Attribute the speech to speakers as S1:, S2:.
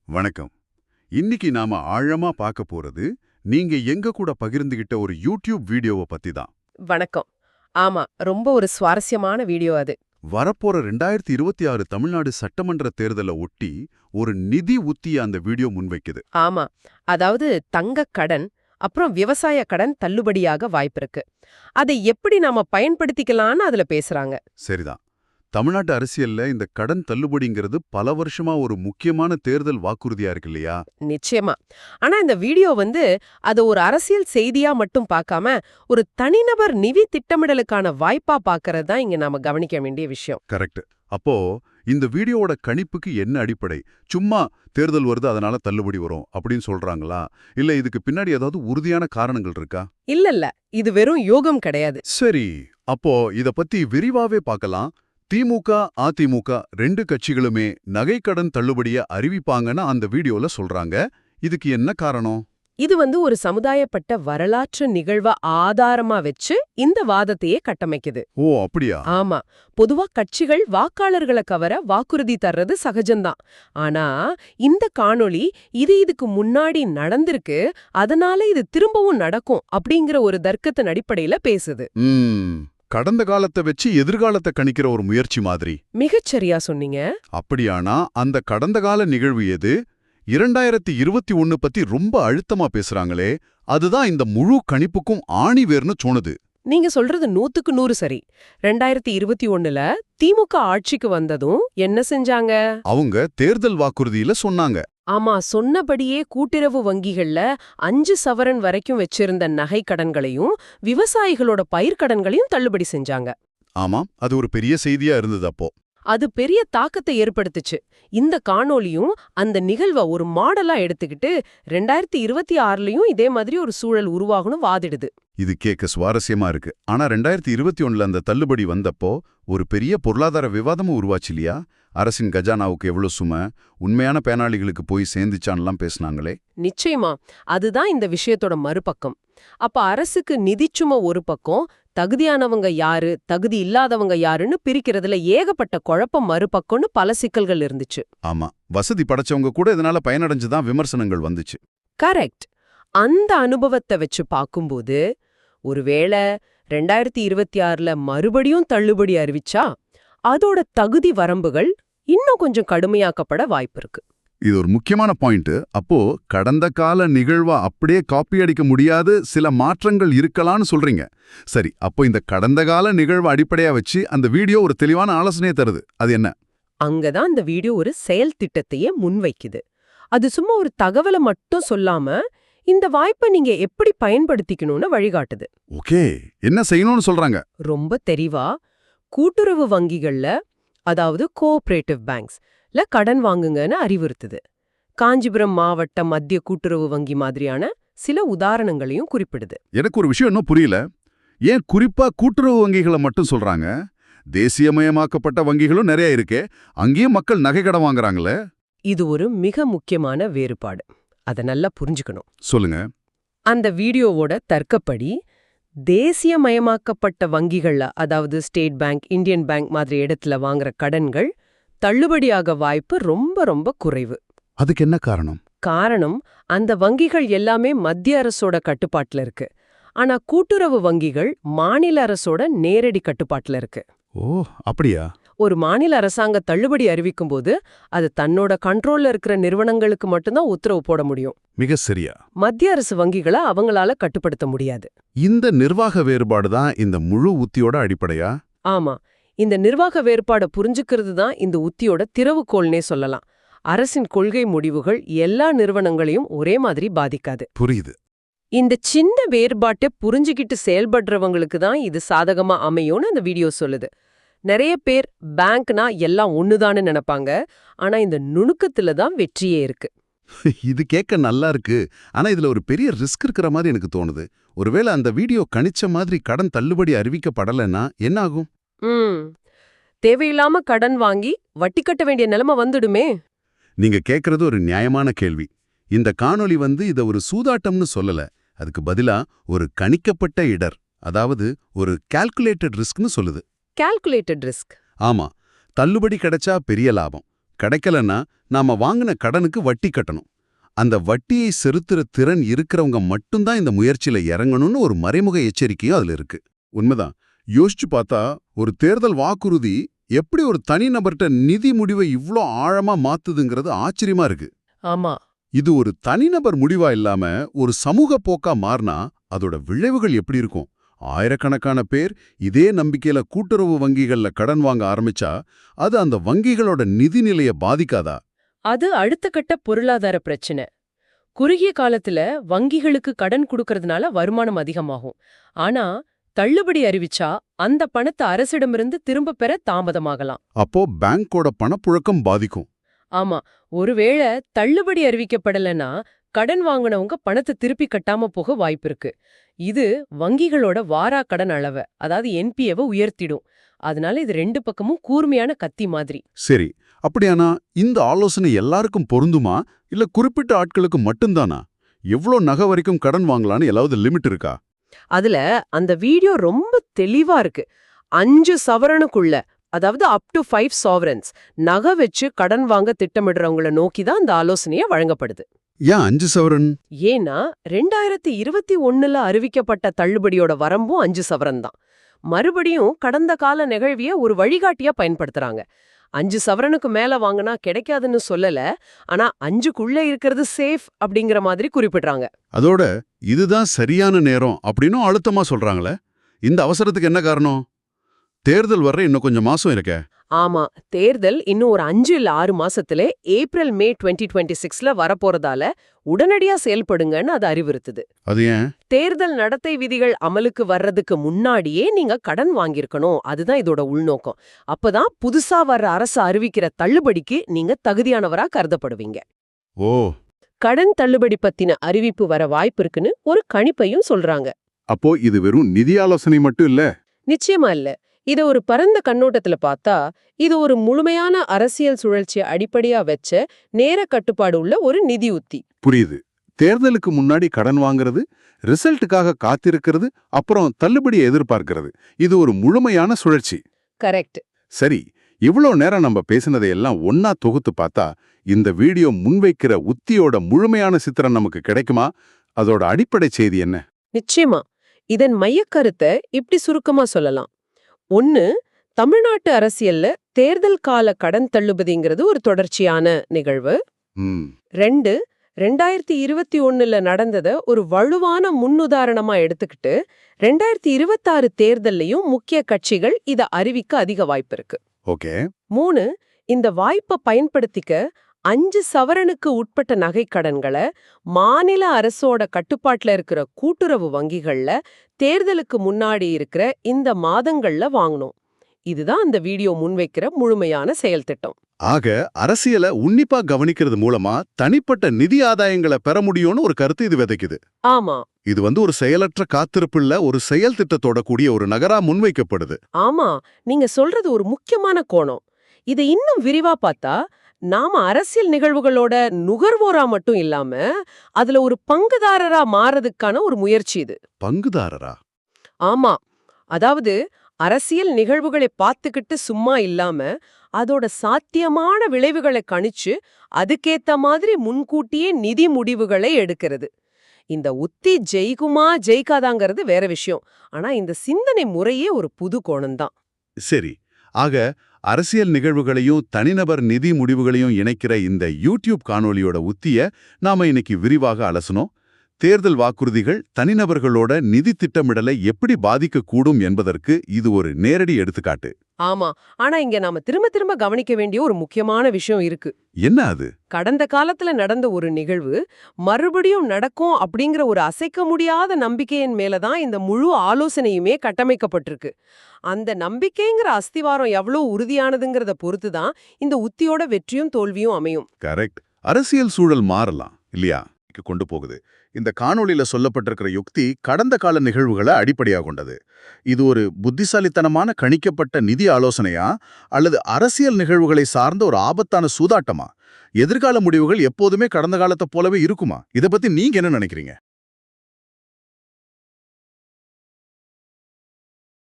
S1: வணக்கம். இன்னைக்கு நாம ஆழமா பார்க்க போறது நீங்க எங்க கூட பகிர்ந்துகிட்ட ஒரு யூடியூப் வீடியோவை பத்தி தான்.
S2: வணக்கம். ஆமா, ரொம்ப ஒரு சுவாரஸ்யமான வீடியோ அது.
S1: வரப்போற 2026 தமிழ்நாடு சட்டமன்ற தேர்தலை ஒட்டி ஒரு நிதி உத்திய அந்த வீடியோ முன்வைக்குது.
S2: ஆமா, அதாவது தங்கக் கடன், அப்புறம் விவசாய கடன் தள்ளுபடியாக வாய்ப்பிருக்கு. அதை எப்படி நாம பயன்படுத்திக்கலாம்னு அதுல பேசுறாங்க.
S1: சரிதான். தமிழ்நாட்டு அரசியல்ல இந்த கடன் தள்ளுபடிங்கிறது பல வருஷமா ஒரு முக்கியமான தேர்தல் வாக்குறுதியா இருக்கு இல்லையா?
S2: நிச்சயமா. ஆனா இந்த வீடியோ அத ஒரு அரசியல் செய்தியா மட்டும் பார்க்காம, ஒரு தனிநபர் நிதி திட்டமிடலுக்கான வாய்ப்பா பார்க்கறது தான் இங்க நாம கவனிக்க வேண்டிய விஷயம்.
S1: கரெக்ட். அப்போ இந்த வீடியோவோட கணிப்புக்கு என்ன அடிப்படை? சும்மா தேர்தல் வருது அதனால தள்ளுபடி வரும் அப்படின்னு சொல்றாங்களா? இல்ல இதுக்கு பின்னாடி ஏதாவது உறுதியான காரணங்கள் இருக்கா?
S2: இல்ல, இது வெறும் யோகம் கிடையாது.
S1: சரி, அப்போ இத பத்தி விரிவாவே பார்க்கலாம். திமுக, அதிமுக 2 கட்சிகளுமே நகைக்கடன் தள்ளுபடிய அறிவிப்பாங்கன்னு அந்த வீடியோல சொல்றாங்க. இதுக்கு என்ன காரணம்?
S2: இது ஒரு சமுதாயப்பட்ட வரலாற்று நிகழ்வ ஆதாரமா வச்சு இந்த வாதத்தையே கட்டமைக்குது.
S1: ஓ, அப்படியா?
S2: ஆமா, பொதுவா கட்சிகள் வாக்காளர்களை கவர வாக்குறுதி தர்றது சகஜம்தான். ஆனா இந்த காணொளி இதுக்கு முன்னாடி நடந்திருக்கு, அதனால இது திரும்பவும் நடக்கும் அப்படிங்கிற ஒரு தர்க்கத்தின் அடிப்படையில பேசுது.
S1: கடந்த காலத்தை வச்சு எதிர்காலத்தை கணிக்கிற ஒரு முயற்சி மாதிரி.
S2: மிகச்சரியா சொன்னீங்க.
S1: அப்படியானா அந்த கடந்த கால நிகழ்வு எது? 2021 பத்தி ரொம்ப அழுத்தமா பேசுறாங்களே, அதுதான் இந்த முழு கணிப்புக்கும் ஆணிவேர்னு தோணுது.
S2: நீங்க சொல்றது 100க்கு 100 சரி. 2021ல திமுக ஆட்சிக்கு வந்ததும் என்ன செஞ்சாங்க?
S1: அவங்க தேர்தல் வாக்குறுதியில சொன்னாங்க.
S2: ஆமா, சொன்னபடியே கூட்டுறவு வங்கிகள்ல 5 சவரன் வரைக்கும் வச்சிருந்த நகை கடன்களையும் விவசாயிகளோட பயிர்க்கடன்களையும் தள்ளுபடி செஞ்சாங்க.
S1: ஆமா, அது ஒரு பெரிய செய்தியா இருந்தது அப்போ.
S2: அது பெரிய தாக்கத்தை ஏற்படுத்துச்சு. இந்த காணொளியும் அந்த நிகழ்வை ஒரு மாடலா எடுத்துக்கிட்டு 2026லயும் இதே மாதிரி ஒரு சூழல் உருவாகணும் வாதிடுது.
S1: இது கேட்க சுவாரஸ்யமா இருக்கு. ஆனா 2021ல அந்த தள்ளுபடி வந்தப்போ ஒரு பெரிய பொருளாதார விவாதமும் உருவாச்சு இல்லையா? அரசின் கஜானாவுக்கு எவ்வளவு சுமை, உண்மையான பயனாளிகளுக்கு போய் சேர்ந்துச்சான்லாம் பேசினாங்களே.
S2: நிச்சயமா, அதுதான் இந்த விஷயத்தோட மறுபக்கம். அப்ப அரசுக்கு நிதிச்சுமை ஒரு பக்கம், தகுதியானவங்க யாரு, தகுதி இல்லாதவங்க யாருன்னு பிரிக்கிறதுல ஏகப்பட்ட குழப்பம் மறுபக்கம்னு பல சிக்கல்கள் இருந்துச்சு.
S1: ஆமா, வசதி படைச்சவங்க கூட இதனால பயனடைஞ்சுதான் விமர்சனங்கள் வந்துச்சு.
S2: கரெக்ட். அந்த அனுபவத்தை வச்சு பார்க்கும்போது, ஒருவேளை 2026ல மறுபடியும் தள்ளுபடி அறிவிச்சா அதோட தகுதி வரம்புகள் இன்னும் கொஞ்சம் கடுமையாக்கப்பட வாய்ப்பிருக்கு.
S1: இது ஒரு முக்கியமான பாயிண்ட். அப்போ கடந்த கால நிகழ்வா அப்படியே காப்பி அடிக்க முடியாது, சில மாற்றங்கள் இருக்கலாம்னு சொல்றீங்க. சரி, அப்போ இந்த கடந்த கால நிகழ்வு அடிப்படையா வச்சு அந்த வீடியோ ஒரு தெளிவான ஆலோசனையை தருது. அது என்ன?
S2: அங்கதான் இந்த வீடியோ ஒரு செயல் திட்டத்தையே முன்வைக்குது. அது சும்மா ஒரு தகவலை மட்டும் சொல்லாம இந்த வாய்ப்பை நீங்க எப்படி பயன்படுத்திக்கணும்னு வழிகாட்டுது.
S1: ஓகே, என்ன செய்யணும்னு சொல்றாங்க?
S2: ரொம்ப தெளிவா கூட்டுறவு வங்கிகள்ல, அதாவது கோஆபரேட்டிவ் பேங்க்ஸ்ல கடன் வாங்குங்கன்னு அறிவுறுத்துது. காஞ்சிபுரம் மாவட்ட மத்திய கூட்டுறவு வங்கி மாதிரியான சில உதாரணங்களையும் குறிப்பிடுது.
S1: எனக்கு ஒரு விஷயம் இன்னும் புரியல. ஏன் குறிப்பா கூட்டுறவு வங்கிகளை மட்டும் சொல்றாங்க? தேசியமயமாக்கப்பட்ட வங்கிகளும் நிறைய இருக்கே, அங்கேயும் மக்கள் நகை கடன் வாங்குறாங்களே.
S2: இது ஒரு மிக முக்கியமான வேறுபாடு. அதை நல்லா புரிஞ்சுக்கணும்.
S1: சொல்லுங்க.
S2: அந்த வீடியோவோட தர்க்கப்படி தேசியமயமாக்கப்பட்ட வங்கிகள்ல, அதாவது ஸ்டேட் பேங்க், இந்தியன் பேங்க் மாதிரி இடத்துல வாங்குற கடன்கள் தள்ளுபடியாக வாய்ப்பு ரொம்ப ரொம்ப குறைவு.
S1: அதுக்கு என்ன காரணம்?
S2: காரணம், அந்த வங்கிகள் எல்லாமே மத்திய அரசோட கட்டுப்பாட்டுல இருக்கு. ஆனா கூட்டுறவு வங்கிகள் மாநில அரசோட நேரடி கட்டுப்பாட்டுல இருக்கு.
S1: ஓ, அப்படியா?
S2: ஒரு மாநில அரசாங்க தள்ளுபடி அறிவிக்கும் போது அது தன்னோட கண்ட்ரோல்ல இருக்கிற நிறுவனங்களுக்கு மட்டும்தான் உத்தரவு போட முடியும்.
S1: மிக சரியா.
S2: மத்திய அரசு வங்கிகளை அவங்களால கட்டுப்படுத்த முடியாது.
S1: இந்த நிர்வாக வேறுபாடு தான் இந்த முழு உத்தியோட அடிப்படையா?
S2: ஆமா, இந்த நிர்வாக வேறுபாட புரிஞ்சுக்கிறது தான் இந்த உத்தியோட திறவுகோல்னே சொல்லலாம். அரசின் கொள்கை முடிவுகள் எல்லா நிறுவனங்களையும் ஒரே மாதிரி பாதிக்காது.
S1: புரியுது.
S2: இந்த சின்ன வேறுபாட்டை புரிஞ்சுக்கிட்டு செயல்படுறவங்களுக்கு தான் இது சாதகமா அமையும்னு அந்த வீடியோ சொல்லுது. நிறைய பேர் பேங்க்னா எல்லாம் ஒண்ணுதான்னு நினைப்பாங்க. ஆனா இந்த நுணுக்கத்துல தான் வெற்றியே இருக்கு.
S1: இது கேட்க நல்லா இருக்கு. ஆனா இதுல ஒரு பெரிய ரிஸ்க் இருக்கிற மாதிரி எனக்கு தோணுது. ஒருவேளை அந்த வீடியோ கணிச்ச மாதிரி கடன் தள்ளுபடி அறிவிக்கப்படலைன்னா என்ன ஆகும்?
S2: தேவையில்லாம கடன் வாங்கி வட்டி கட்ட வேண்டிய நிலைமை வந்துடுமே.
S1: நீங்க கேட்கறது ஒரு நியாயமான கேள்வி. இந்த காணொளி இத ஒரு சூதாட்டம்னு சொல்லல. அதுக்கு பதிலா ஒரு கணிக்கப்பட்ட இடர், அதாவது ஒரு கால்குலேட்டட் ரிஸ்க்னு சொல்லுது.
S2: Calculated risk.
S1: ஆமா, தள்ளுபடி கிடைச்சா பெரிய லாபம், கிடைக்கலன்னா நாம வாங்கின கடனுக்கு வட்டி கட்டணும். அந்த வட்டியை செலுத்துற திறன் இருக்கிறவங்க மட்டும்தான் இந்த முயற்சியில இறங்கணும்னு ஒரு மறைமுக எச்சரிக்கையும் அதுல இருக்கு. உண்மைதான். யோசிச்சு பார்த்தா ஒரு தேர்தல் வாக்குறுதி எப்படி ஒரு தனிநபர்கிட்ட நிதி முடிவை இவ்ளோ ஆழமா மாத்துதுங்கிறது ஆச்சரியமா இருக்கு.
S2: ஆமா.
S1: இது ஒரு தனிநபர் முடிவா இல்லாம ஒரு சமூக போக்கா மாறினா அதோட விளைவுகள் எப்படி இருக்கும்? ஆயிரக்கணக்கான பேர் இதே நம்பிக்கையில கூட்டுறவு வங்கிகள்ல கடன் வாங்க ஆரம்பிச்சா அது அந்த வங்கிகளோட நிதிநிலைய பாதிக்காதா?
S2: அது அடுத்த கட்ட பொருளாதார பிரச்சனை. குறுகிய காலத்துல வங்கிகளுக்கு கடன் கொடுக்கறதுனால வருமானம் அதிகமாகும். ஆனா தள்ளுபடி அறிவிச்சா அந்த பணத்தை அரசிடமிருந்து திரும்ப பெற தாமதமாகலாம்.
S1: அப்போ பேங்கோட பணப்புழக்கம் பாதிக்கும்.
S2: ஆமா, ஒருவேளை தள்ளுபடி அறிவிக்கப்படலைன்னா கடன் வாங்கினவங்க பணத்தை திருப்பி கட்டாம போக வாய்ப்பிருக்கு. இது வங்கிகளோட வாரா கடன் அளவை, அதாவது என்பிஏவை உயர்த்திடும். அதனால இது ரெண்டு பக்கமும் கூர்மையான கத்தி மாதிரி.
S1: சரி, அப்படியானா இந்த ஆலோசனை எல்லாருக்கும் பொருந்துமா இல்ல குறிப்பிட்ட ஆட்களுக்கு மட்டும்தானா? எவ்ளோ நகை வரைக்கும் கடன் வாங்கலான்னு ஏதாவது லிமிட் இருக்கா?
S2: அதுல அந்த வீடியோ ரொம்ப தெளிவா இருக்கு. 5 சவரனுக்குள்ள, அதாவது அப் டு 5 sovereigns நகை வச்சு கடன் வாங்க திட்டமிடுறவங்கள நோக்கி தான் அந்த ஆலோசனையே வழங்கப்படுது.
S1: ஏன் 5 சவரன்?
S2: ஏன்னா 2021ல அறிவிக்கப்பட்ட தள்ளுபடியோட வரம்பும் 5 சவரன் தான். மறுபடியும் கடந்த கால நிகழ்விய ஒரு வழிகாட்டியா பயன்படுத்துறாங்க. 5 சவரனுக்கு மேல வாங்கினா கிடைக்காதுன்னு சொல்லல, ஆனா 5க்குள்ள இருக்கிறது சேஃப் அப்படிங்கிற மாதிரி குறிப்பிடுறாங்க.
S1: அதோட இதுதான் சரியான நேரம் அப்படின்னும் அழுத்தமா சொல்றாங்களே. இந்த அவசரத்துக்கு என்ன காரணம்? தேர்தல் வர்ற இன்னும் கொஞ்சம் மாசம் இருக்கே.
S2: ஆமா, தேர்தல் இன்னும் ஒரு 5 இல்ல 6 மாசத்திலே ஏப்ரல் மே 2026ல வரப்போறதால உடனடியா செயல்படுங்கன்னு அது அறிவுறுத்துது.
S1: அது ஏன்?
S2: தேர்தல் நடத்தை விதிகள் அமலுக்கு வர்றதுக்கு முன்னாடியே நீங்க கடன் வாங்கியிருக்கணும். அதுதான் இதோட உள்நோக்கம். அப்பதான் புதுசா வர்ற அரசு அறிவிக்கிற தள்ளுபடிக்கு நீங்க தகுதியானவரா கருதப்படுவீங்க.
S1: ஓ,
S2: கடன் தள்ளுபடி பத்தின அறிவிப்பு வர வாய்ப்பு இருக்குன்னு ஒரு கணிப்பையும் சொல்றாங்க.
S1: அப்போ இது வெறும் நிதி ஆலோசனை மட்டும் இல்ல.
S2: நிச்சயமா இல்ல. இத ஒரு பரந்த கண்ணோட்டத்துல பார்த்தா இது ஒரு முழுமையான அரசியல் சுழற்சியை அடிப்படையா வச்ச நேர கட்டுப்பாடு உள்ள ஒரு நிதி உத்தி.
S1: புரியுது. தேர்தலுக்கு முன்னாடி கடன் வாங்குறது, ரிசல்ட்டுக்காக காத்திருக்கிறது, அப்புறம் தள்ளுபடியை எதிர்பார்க்கிறது. இது ஒரு முழுமையான சுழற்சி.
S2: கரெக்ட்.
S1: சரி, இவ்ளோ நேரம் நம்ம பேசினதை எல்லாம் ஒன்னா தொகுத்து பார்த்தா இந்த வீடியோ முன்வைக்கிற உத்தியோட முழுமையான சித்திரம் நமக்கு கிடைக்குமா? அதோட அடிப்படை செய்தி என்ன?
S2: நிச்சயமா. இதன் மையக்கருத்தை இப்படி சுருக்கமா சொல்லலாம். 1, தமிழ்நாட்டு அரசியல்ல தேர்தல் கால கடன் தள்ளுபடிங்கிறது ஒரு தொடர்ச்சியான நிகழ்வு. 2, 2021ல நடந்தத ஒரு வலுவான முன்னுதாரணமா எடுத்துக்கிட்டு 2026 தேர்தல்லையும் முக்கிய கட்சிகள் இத அறிவிக்க அதிக வாய்ப்பு இருக்கு.
S1: ஓகே.
S2: 3, இந்த வாய்ப்பை பயன்படுத்திக்க 5 சவரனுக்கு உட்பட்ட நகைக்கடன்களை மாநில அரசோட கட்டுப்பாட்டுல இருக்கிற கூட்டுறவு வங்கிகள்ல தேர்தலுக்கு முன்னாடி இருக்கிற இந்த மாதங்கள்ல வாங்கணும். இதுதான் அந்த வீடியோ முன்வைக்கிற முழுமையான செயல் திட்டம்.
S1: ஆக அரசியலை உன்னிப்பா கவனிக்கிறது மூலமா தனிப்பட்ட நிதி ஆதாயங்களை பெற முடியும்னு ஒரு கருத்து இது விதைக்குது.
S2: ஆமா.
S1: இது ஒரு செயலற்ற காத்திருப்புள்ள ஒரு செயல் திட்டத்தோட கூடிய ஒரு நகரா முன்வைக்கப்படுது.
S2: ஆமா, நீங்க சொல்றது ஒரு முக்கியமான கோணம். இதை இன்னும் விரிவா பார்த்தா நாம அரசியல் நிகழ்வுகளோட நுகர்வோரா மட்டும் இல்லாம அதுல ஒரு பங்குதாரரா மாறதுக்கான ஒரு முயற்சி இது.
S1: பங்குதாரரா?
S2: ஆமா, அதாவது அரசியல் நிகழ்வுகளை பார்த்துக்கிட்டு சும்மா இல்லாம அதோட சாத்தியமான விளைவுகளை கணிச்சு அதுக்கேத்த மாதிரி முன்கூட்டியே நிதி முடிவுகளை எடுக்கிறது. இந்த உத்தி ஜெயிக்குமா ஜெயிக்காதாங்கிறது வேற விஷயம். ஆனா இந்த சிந்தனை முறையே ஒரு புது கோணம்தான்.
S1: சரி, ஆக அரசியல் நிகழ்வுகளையும் தனிநபர் நிதி முடிவுகளையும் இணைக்கிற இந்த யூடியூப் காணொளியோட உத்திய நாம இன்னைக்கு விரிவாக அலசணும். தேர்தல் வாக்குறுதிகள் தனிநபர்களோட நிதி திட்டமிடலை எப்படி பாதிக்கக்கூடும் என்பதற்கு இது ஒரு நேரடி எடுத்துக்காட்டு.
S2: ஆமா, ஆனா இங்க நாம திரும்ப திரும்ப கவனிக்க வேண்டிய ஒரு முக்கியமான விஷயம் இருக்கு.
S1: என்ன அது?
S2: கடந்த காலத்துல நடந்த ஒரு நிகழ்வு மறுபடியும் நடக்கும் அப்படிங்கிற ஒரு அசைக்க முடியாத நம்பிக்கையின் மேலதான் இந்த முழு ஆலோசனையுமே கட்டமைக்கப்பட்டிருக்கு. அந்த நம்பிக்கைங்கிற அஸ்திவாரம் எவ்வளவு உறுதியானதுங்கிறத பொறுத்துதான் இந்த உத்தியோட வெற்றியும் தோல்வியும் அமையும்.
S1: கரெக்ட். அரசியல் சூழல் மாறலாம் இல்லையா? கொண்டு போகுது. இந்த காணொளியில சொல்லப்பட்டிருக்கிற யுக்தி கடந்த கால நிகழ்வுகளை அடிப்படையாக கொண்டது. இது ஒரு புத்திசாலித்தனமான கணிக்கப்பட்ட நிதி ஆலோசனையா அல்லது அரசியல் நிகழ்வுகளை சார்ந்த ஒரு ஆபத்தான சூதாட்டமா? எதிர்கால முடிவுகள் எப்போதுமே கடந்த காலத்தை போலவே இருக்குமா? இதை பத்தி நீங்க என்ன நினைக்கிறீங்க?